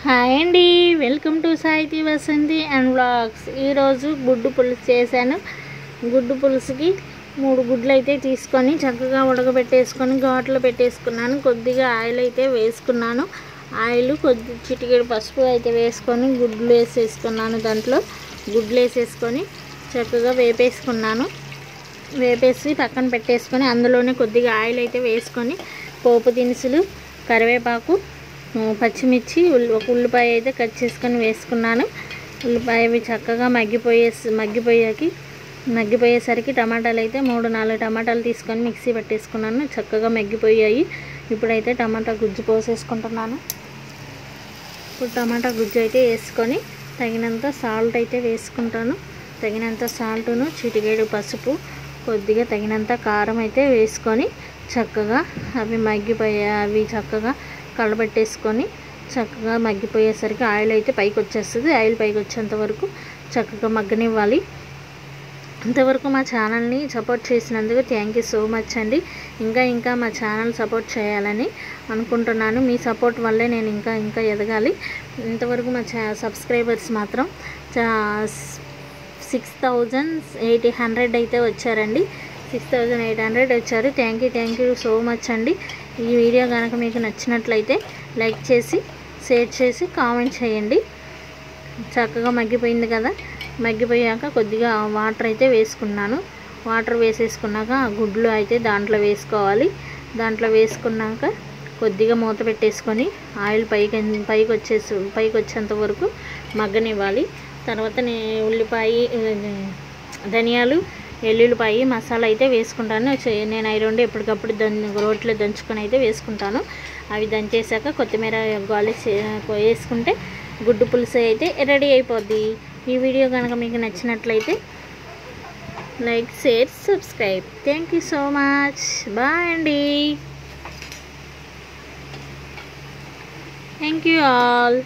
Hi అండి, welcome to Sahithi Vasanthi and vlogs. ఈరోజు గుడ్డు పులుసు చేశాను. గుడ్డు పులుసుకి 3 గుడ్లు అయితే తీసుకొని చక్కగా ఉడకబెట్టేసుకొని ఘాట్లో పెట్టేసుకున్నాను. కొద్దిగా ఆయిల్ అయితే వేసుకున్నాను. ఆయిల్ కొద్ది చిటికెడు పసుపు అయితే వేసుకొని గుడ్లు వేసేసుకున్నాను. దాంట్లో గుడ్లు వేసేసుకొని చక్కగా వేపేసుకున్నాను. వేపేసి పక్కన పెట్టేసుకొని అందులోనే కొద్దిగా ఆయిల్ అయితే వేసుకొని పోపు దినుసులు, కరివేపాకు, పచ్చిమిర్చి, ఒక ఉల్లిపాయ అయితే కట్ చేసుకొని వేసుకున్నాను. ఉల్లిపాయ అవి చక్కగా మగ్గిపోయేసరికి టమాటాలు అయితే 3-4 టమాటాలు తీసుకొని మిక్సీ పట్టేసుకున్నాను. చక్కగా మగ్గిపోయాయి. ఇప్పుడైతే టమాటా గుజ్జు పోసేసుకుంటున్నాను. ఇప్పుడు టమాటా గుజ్జు అయితే వేసుకొని తగినంత సాల్ట్ అయితే వేసుకుంటాను. తగినంత సాల్టును, చిటికెడు పసుపు, కొద్దిగా తగినంత కారం అయితే వేసుకొని చక్కగా అవి చక్కగా కలబెట్టేసుకొని చక్కగా మగ్గిపోయేసరికి ఆయిల్ అయితే పైకి వచ్చేస్తుంది. ఆయిల్ పైకి వచ్చేంత వరకు చక్కగా మగ్గనివ్వాలి. ఇంతవరకు మా ఛానల్ని సపోర్ట్ చేసినందుకు థ్యాంక్ యూ సో మచ్ అండి. ఇంకా మా ఛానల్ సపోర్ట్ చేయాలని అనుకుంటున్నాను. మీ సపోర్ట్ వల్లే నేను ఇంకా ఎదగాలి. ఇంతవరకు మా సబ్స్క్రైబర్స్ మాత్రం 6800 అయితే వచ్చారండి. 6800 వచ్చారు. థ్యాంక్ యూ సో మచ్ అండి. ఈ వీడియో కనుక మీకు నచ్చినట్లయితే లైక్ చేసి, షేర్ చేసి, కామెంట్ చేయండి. చక్కగా మగ్గిపోయింది కదా. మగ్గిపోయాక కొద్దిగా వాటర్ అయితే వేసుకున్నాను. వాటర్ వేసేసుకున్నాక ఆ గుడ్లు అయితే దాంట్లో వేసుకోవాలి. దాంట్లో వేసుకున్నాక కొద్దిగా మూత పెట్టేసుకొని ఆయిల్ పైకి వచ్చేంత వరకు మగ్గనివ్వాలి. తర్వాత ఉల్లిపాయ, ధనియాలు, వెల్లుల్లిపాయ, మసాలా అయితే వేసుకుంటాను. నేను అవి 2 ఎప్పటికప్పుడు రోట్లో దంచుకొని అయితే వేసుకుంటాను. అవి దంచేసాక కొత్తిమీర గార్లిక్ వేసుకుంటే గుడ్డు పులుసు అయితే రెడీ అయిపోద్ది. ఈ వీడియో కనుక మీకు నచ్చినట్లయితే like, share, subscribe. Thank you so much. Bye అండి. Thank you all.